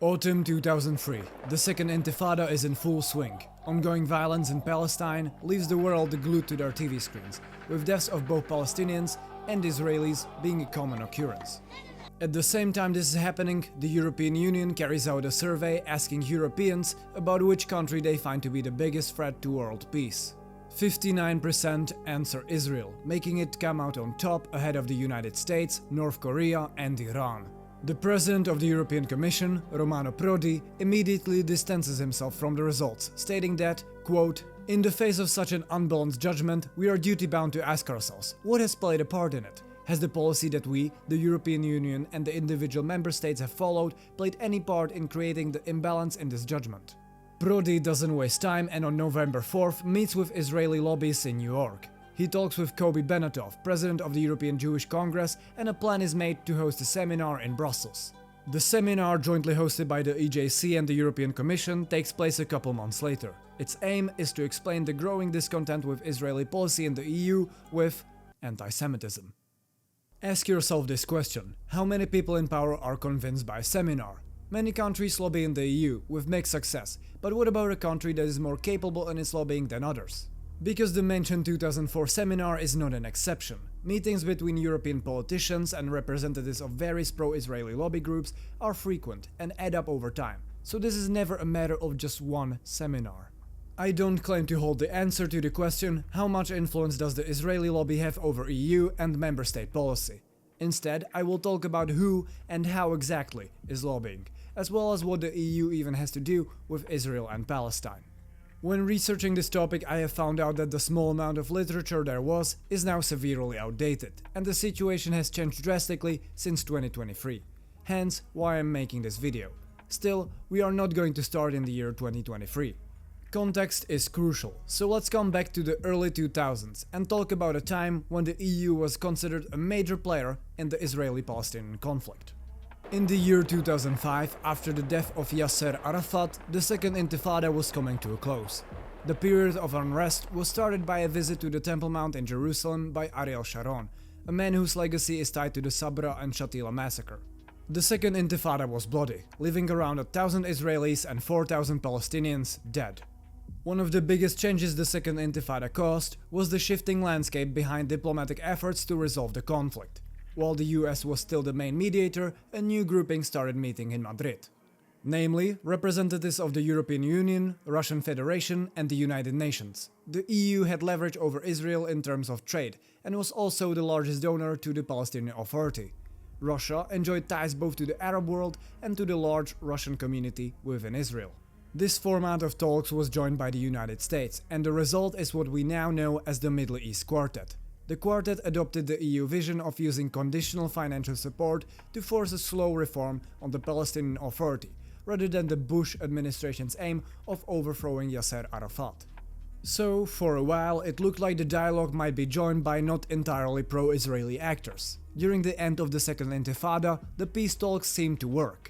Autumn 2003. The Second Intifada is in full swing. Ongoing violence in Palestine leaves the world glued to their TV screens, with deaths of both Palestinians and Israelis being a common occurrence. At the same time this is happening, the European Union carries out a survey asking Europeans about which country they find to be the biggest threat to world peace. 59% answer Israel, making it come out on top ahead of the United States, North Korea and Iran. The president of the European Commission, Romano Prodi, immediately distances himself from the results, stating that, quote, "In the face of such an unbalanced judgment, we are duty-bound to ask ourselves, what has played a part in it? Has the policy that we, the European Union and the individual member states have followed, played any part in creating the imbalance in this judgment?" Prodi doesn't waste time and on November 4th meets with Israeli lobbyists in New York. He talks with Kobi Benatov, president of the European Jewish Congress, and a plan is made to host a seminar in Brussels. The seminar, jointly hosted by the EJC and the European Commission, takes place a couple months later. Its aim is to explain the growing discontent with Israeli policy in the EU with anti-Semitism. Ask yourself this question: how many people in power are convinced by a seminar? Many countries lobby in the EU, with mixed success, but what about a country that is more capable in its lobbying than others? Because the mentioned 2004 seminar is not an exception. Meetings between European politicians and representatives of various pro-Israeli lobby groups are frequent and add up over time, so this is never a matter of just one seminar. I don't claim to hold the answer to the question, how much influence does the Israeli lobby have over EU and member state policy? Instead, I will talk about who and how exactly is lobbying, as well as what the EU even has to do with Israel and Palestine. When researching this topic, I have found out that the small amount of literature there was is now severely outdated, and the situation has changed drastically since 2023. Hence, why I'm making this video. Still, we are not going to start in the year 2023. Context is crucial, so let's come back to the early 2000s and talk about a time when the EU was considered a major player in the Israeli-Palestinian conflict. In the year 2005, after the death of Yasser Arafat, the Second Intifada was coming to a close. The period of unrest was started by a visit to the Temple Mount in Jerusalem by Ariel Sharon, a man whose legacy is tied to the Sabra and Shatila massacre. The Second Intifada was bloody, leaving around 1,000 Israelis and 4,000 Palestinians dead. One of the biggest changes the Second Intifada caused was the shifting landscape behind diplomatic efforts to resolve the conflict. While the US was still the main mediator, a new grouping started meeting in Madrid. Namely, representatives of the European Union, Russian Federation and the United Nations. The EU had leverage over Israel in terms of trade, and was also the largest donor to the Palestinian Authority. Russia enjoyed ties both to the Arab world and to the large Russian community within Israel. This format of talks was joined by the United States, and the result is what we now know as the Middle East Quartet. The Quartet adopted the EU vision of using conditional financial support to force a slow reform on the Palestinian Authority, rather than the Bush administration's aim of overthrowing Yasser Arafat. So, for a while, it looked like the dialogue might be joined by not entirely pro-Israeli actors. During the end of the Second Intifada, the peace talks seemed to work.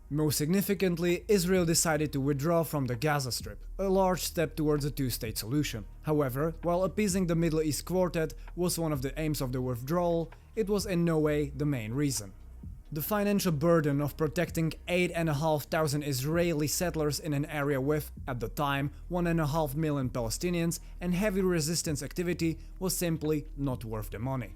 Most significantly, Israel decided to withdraw from the Gaza Strip, a large step towards a two-state solution. However, while appeasing the Middle East Quartet was one of the aims of the withdrawal, it was in no way the main reason. The financial burden of protecting 8,500 Israeli settlers in an area with, at the time, 1.5 million Palestinians and heavy resistance activity was simply not worth the money.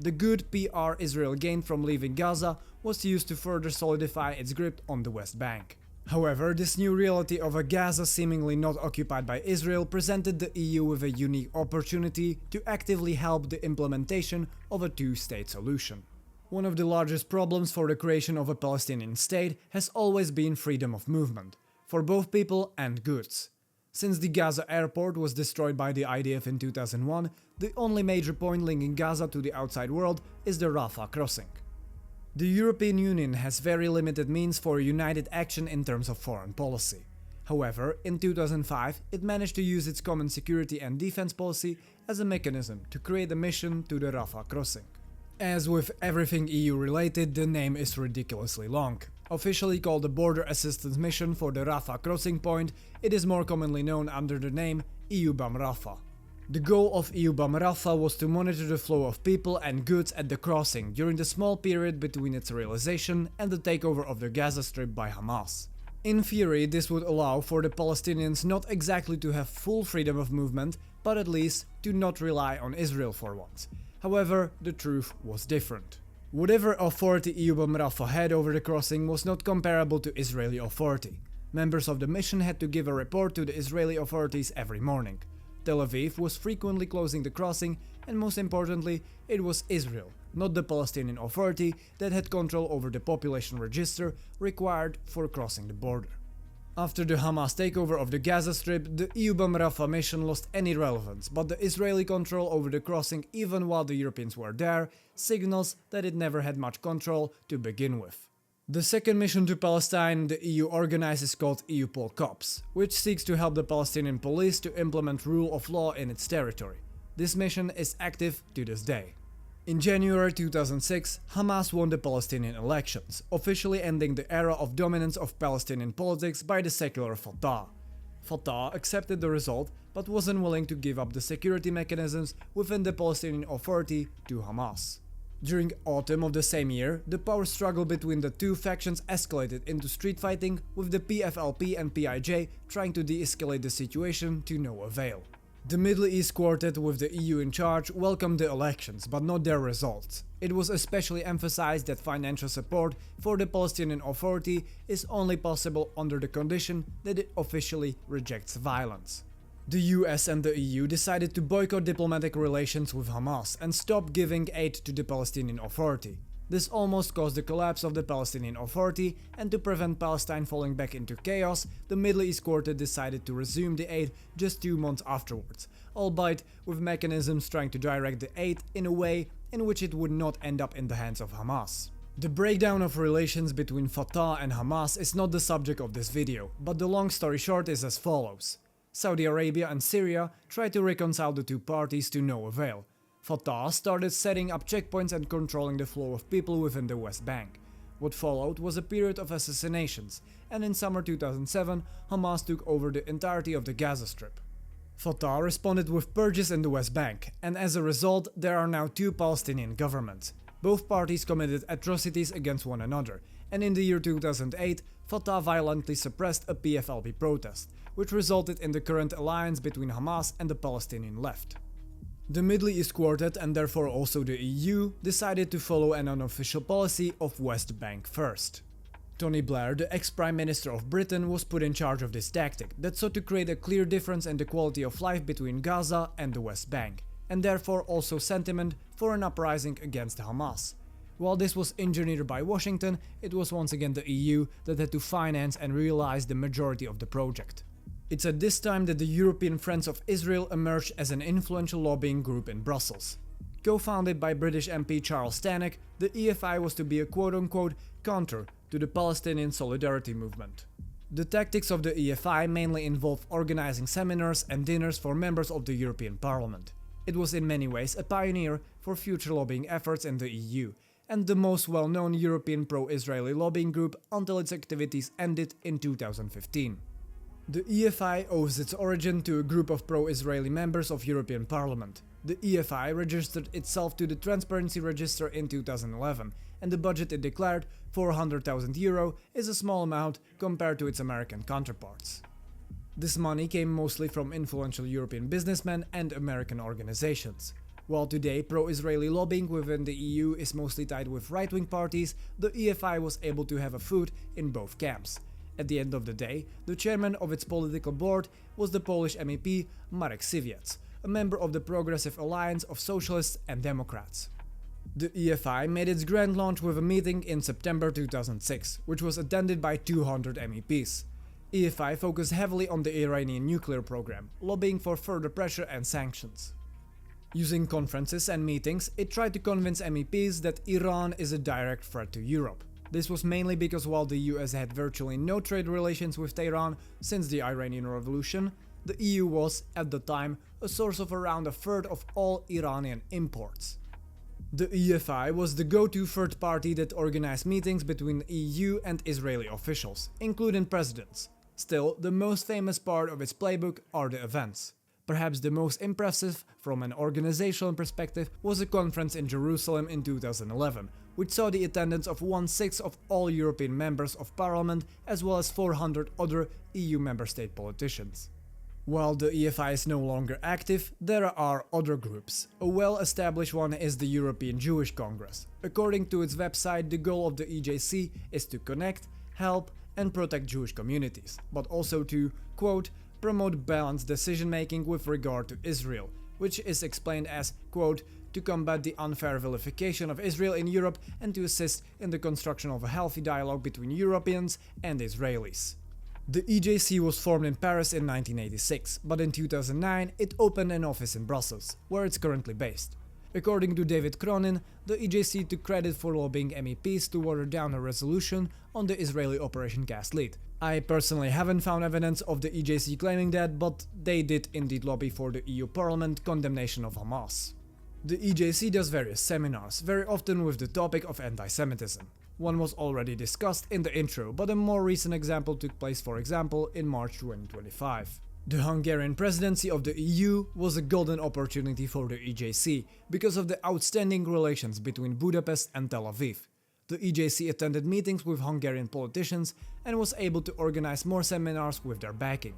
The good PR Israel gained from leaving Gaza was used to further solidify its grip on the West Bank. However, this new reality of a Gaza seemingly not occupied by Israel presented the EU with a unique opportunity to actively help the implementation of a two-state solution. One of the largest problems for the creation of a Palestinian state has always been freedom of movement, for both people and goods. Since the Gaza airport was destroyed by the IDF in 2001, the only major point linking Gaza to the outside world is the Rafah crossing. The European Union has very limited means for united action in terms of foreign policy. However, in 2005, it managed to use its common security and defense policy as a mechanism to create a mission to the Rafah crossing. As with everything EU related, the name is ridiculously long. Officially called the Border Assistance Mission for the Rafah crossing point, it is more commonly known under the name EUBAM Rafah. The goal of EUBAM Rafah was to monitor the flow of people and goods at the crossing during the small period between its realization and the takeover of the Gaza Strip by Hamas. In theory, this would allow for the Palestinians not exactly to have full freedom of movement, but at least to not rely on Israel for once. However, the truth was different. Whatever authority EUBAM Rafah had over the crossing was not comparable to Israeli authority. Members of the mission had to give a report to the Israeli authorities every morning. Tel Aviv was frequently closing the crossing, and most importantly, it was Israel, not the Palestinian Authority, that had control over the population register required for crossing the border. After the Hamas takeover of the Gaza Strip, the EUBAM Rafah mission lost any relevance, but the Israeli control over the crossing, even while the Europeans were there, signals that it never had much control to begin with. The second mission to Palestine the EU organizes is called EUPOL COPS, which seeks to help the Palestinian police to implement rule of law in its territory. This mission is active to this day. In January 2006, Hamas won the Palestinian elections, officially ending the era of dominance of Palestinian politics by the secular Fatah. Fatah accepted the result, but wasn't willing to give up the security mechanisms within the Palestinian Authority to Hamas. During autumn of the same year, the power struggle between the two factions escalated into street fighting, with the PFLP and PIJ trying to de-escalate the situation to no avail. The Middle East Quartet, with the EU in charge, welcomed the elections, but not their results. It was especially emphasized that financial support for the Palestinian Authority is only possible under the condition that it officially rejects violence. The US and the EU decided to boycott diplomatic relations with Hamas and stop giving aid to the Palestinian Authority. This almost caused the collapse of the Palestinian Authority, and to prevent Palestine falling back into chaos, the Middle East Quartet decided to resume the aid just 2 months afterwards, albeit with mechanisms trying to direct the aid in a way in which it would not end up in the hands of Hamas. The breakdown of relations between Fatah and Hamas is not the subject of this video, but the long story short is as follows. Saudi Arabia and Syria tried to reconcile the two parties to no avail. Fatah started setting up checkpoints and controlling the flow of people within the West Bank. What followed was a period of assassinations, and in summer 2007, Hamas took over the entirety of the Gaza Strip. Fatah responded with purges in the West Bank, and as a result, there are now two Palestinian governments. Both parties committed atrocities against one another, and in the year 2008, Fatah violently suppressed a PFLP protest, which resulted in the current alliance between Hamas and the Palestinian left. The Middle East Quartet, and therefore also the EU, decided to follow an unofficial policy of West Bank first. Tony Blair, the ex-Prime Minister of Britain, was put in charge of this tactic that sought to create a clear difference in the quality of life between Gaza and the West Bank, and therefore also sentiment for an uprising against Hamas. While this was engineered by Washington, it was once again the EU that had to finance and realize the majority of the project. It's at this time that the European Friends of Israel emerged as an influential lobbying group in Brussels. Co-founded by British MP Charles Tannock, the EFI was to be a quote-unquote counter to the Palestinian Solidarity Movement. The tactics of the EFI mainly involved organizing seminars and dinners for members of the European Parliament. It was in many ways a pioneer for future lobbying efforts in the EU, and the most well-known European pro-Israeli lobbying group until its activities ended in 2015. The EFI owes its origin to a group of pro-Israeli members of European Parliament. The EFI registered itself to the Transparency Register in 2011, and the budget it declared, €400,000, is a small amount compared to its American counterparts. This money came mostly from influential European businessmen and American organizations. While today pro-Israeli lobbying within the EU is mostly tied with right-wing parties, the EFI was able to have a foot in both camps. At the end of the day, the chairman of its political board was the Polish MEP Marek Siwiec, a member of the Progressive Alliance of Socialists and Democrats. The EFI made its grand launch with a meeting in September 2006, which was attended by 200 MEPs. EFI focused heavily on the Iranian nuclear program, lobbying for further pressure and sanctions. Using conferences and meetings, it tried to convince MEPs that Iran is a direct threat to Europe. This was mainly because while the US had virtually no trade relations with Tehran since the Iranian Revolution, the EU was, at the time, a source of around a third of all Iranian imports. The EFI was the go-to third party that organized meetings between EU and Israeli officials, including presidents. Still, the most famous part of its playbook are the events. Perhaps the most impressive, from an organizational perspective, was a conference in Jerusalem in 2011, which saw the attendance of 1/6 of all European members of parliament as well as 400 other EU member state politicians. While the EFI is no longer active, there are other groups. A well-established one is the European Jewish Congress. According to its website, the goal of the EJC is to connect, help, and protect Jewish communities, but also to, quote, promote balanced decision-making with regard to Israel, which is explained as, quote, to combat the unfair vilification of Israel in Europe and to assist in the construction of a healthy dialogue between Europeans and Israelis. The EJC was formed in Paris in 1986, but in 2009 it opened an office in Brussels, where it's currently based. According to David Cronin, the EJC took credit for lobbying MEPs to water down a resolution on the Israeli Operation Cast Lead. I personally haven't found evidence of the EJC claiming that, but they did indeed lobby for the EU Parliament condemnation of Hamas. The EJC does various seminars, very often with the topic of anti-Semitism. One was already discussed in the intro, but a more recent example took place, for example, in March 2025. The Hungarian presidency of the EU was a golden opportunity for the EJC because of the outstanding relations between Budapest and Tel Aviv. The EJC attended meetings with Hungarian politicians and was able to organize more seminars with their backing.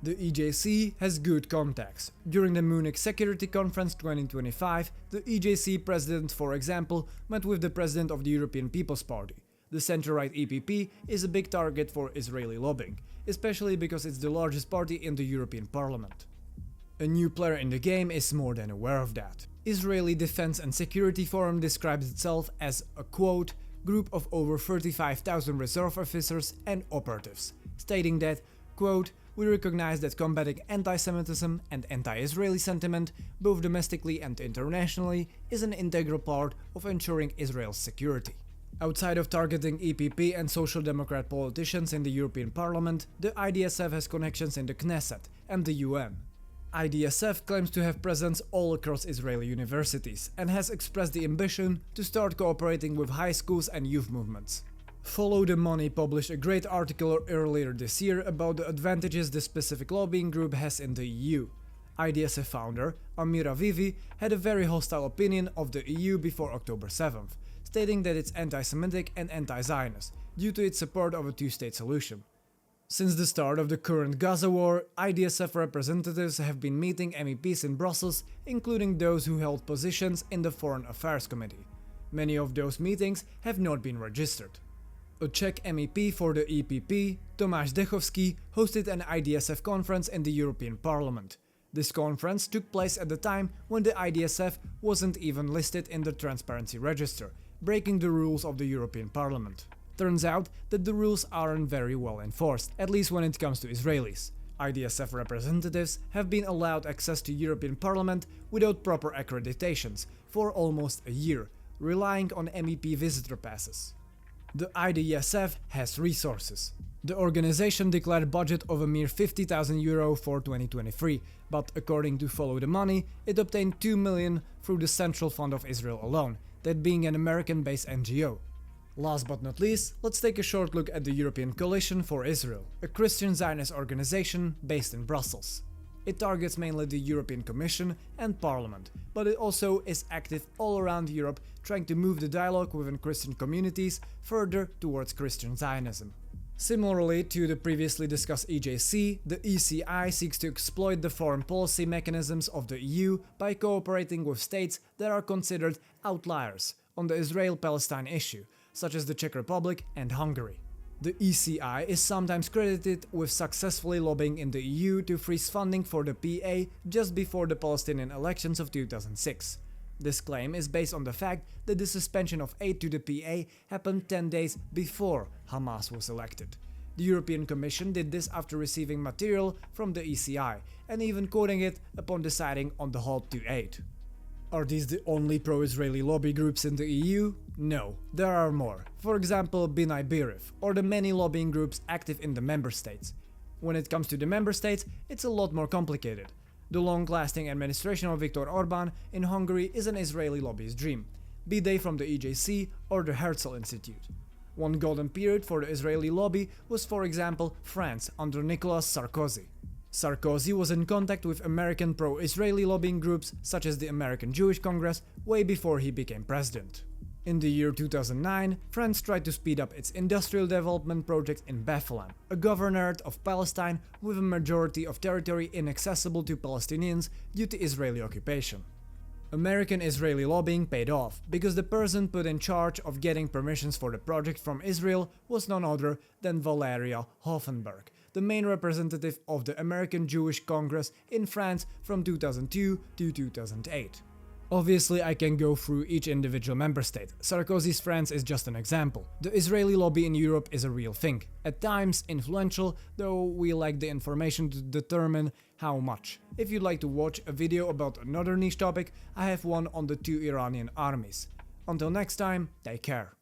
The EJC has good contacts. During the Munich Security Conference 2025, the EJC president, for example, met with the president of the European People's Party. The center-right EPP is a big target for Israeli lobbying, especially because it's the largest party in the European Parliament. A new player in the game is more than aware of that. Israeli Defense and Security Forum describes itself as a, quote, group of over 35,000 reserve officers and operatives, stating that, quote, we recognize that combating anti-Semitism and anti-Israeli sentiment, both domestically and internationally, is an integral part of ensuring Israel's security. Outside of targeting EPP and Social Democrat politicians in the European Parliament, the IDSF has connections in the Knesset and the UN. IDSF claims to have presence all across Israeli universities and has expressed the ambition to start cooperating with high schools and youth movements. Follow the Money published a great article earlier this year about the advantages this specific lobbying group has in the EU. IDSF founder, Amira Vivi, had a very hostile opinion of the EU before October 7th, stating that it's anti-Semitic and anti-Zionist, due to its support of a two-state solution. Since the start of the current Gaza war, IDSF representatives have been meeting MEPs in Brussels, including those who held positions in the Foreign Affairs Committee. Many of those meetings have not been registered. A Czech MEP for the EPP, Tomáš Dechovský, hosted an IDSF conference in the European Parliament. This conference took place at the time when the IDSF wasn't even listed in the Transparency Register, breaking the rules of the European Parliament. Turns out that the rules aren't very well enforced, at least when it comes to Israelis. IDSF representatives have been allowed access to European Parliament without proper accreditations for almost a year, relying on MEP visitor passes. The IDSF has resources. The organization declared a budget of a mere €50,000 for 2023, but according to Follow the Money, it obtained $2 million through the Central Fund of Israel alone, that being an American-based NGO. Last but not least, let's take a short look at the European Coalition for Israel, a Christian Zionist organization based in Brussels. It targets mainly the European Commission and Parliament, but it also is active all around Europe, trying to move the dialogue within Christian communities further towards Christian Zionism. Similarly to the previously discussed EJC, the ECI seeks to exploit the foreign policy mechanisms of the EU by cooperating with states that are considered outliers on the Israel-Palestine issue, such as the Czech Republic and Hungary. The ECI is sometimes credited with successfully lobbying in the EU to freeze funding for the PA just before the Palestinian elections of 2006. This claim is based on the fact that the suspension of aid to the PA happened 10 days before Hamas was elected. The European Commission did this after receiving material from the ECI and even quoting it upon deciding on the halt to aid. Are these the only pro-Israeli lobby groups in the EU? No, there are more. For example, B'nai B'rith, or the many lobbying groups active in the member states. When it comes to the member states, it's a lot more complicated. The long-lasting administration of Viktor Orbán in Hungary is an Israeli lobbyist dream, be they from the EJC or the Herzl Institute. One golden period for the Israeli lobby was, for example, France under Nicolas Sarkozy. Sarkozy was in contact with American pro-Israeli lobbying groups such as the American Jewish Congress way before he became president. In the year 2009, France tried to speed up its industrial development project in Bethlehem, a governorate of Palestine with a majority of territory inaccessible to Palestinians due to Israeli occupation. American-Israeli lobbying paid off, because the person put in charge of getting permissions for the project from Israel was none other than Valeria Hoffenberg, the main representative of the American Jewish Congress in France from 2002 to 2008. Obviously, I can go through each individual member state. Sarkozy's France is just an example. The Israeli lobby in Europe is a real thing. At times influential, though we lack the information to determine how much. If you'd like to watch a video about another niche topic, I have one on the two Iranian armies. Until next time, take care.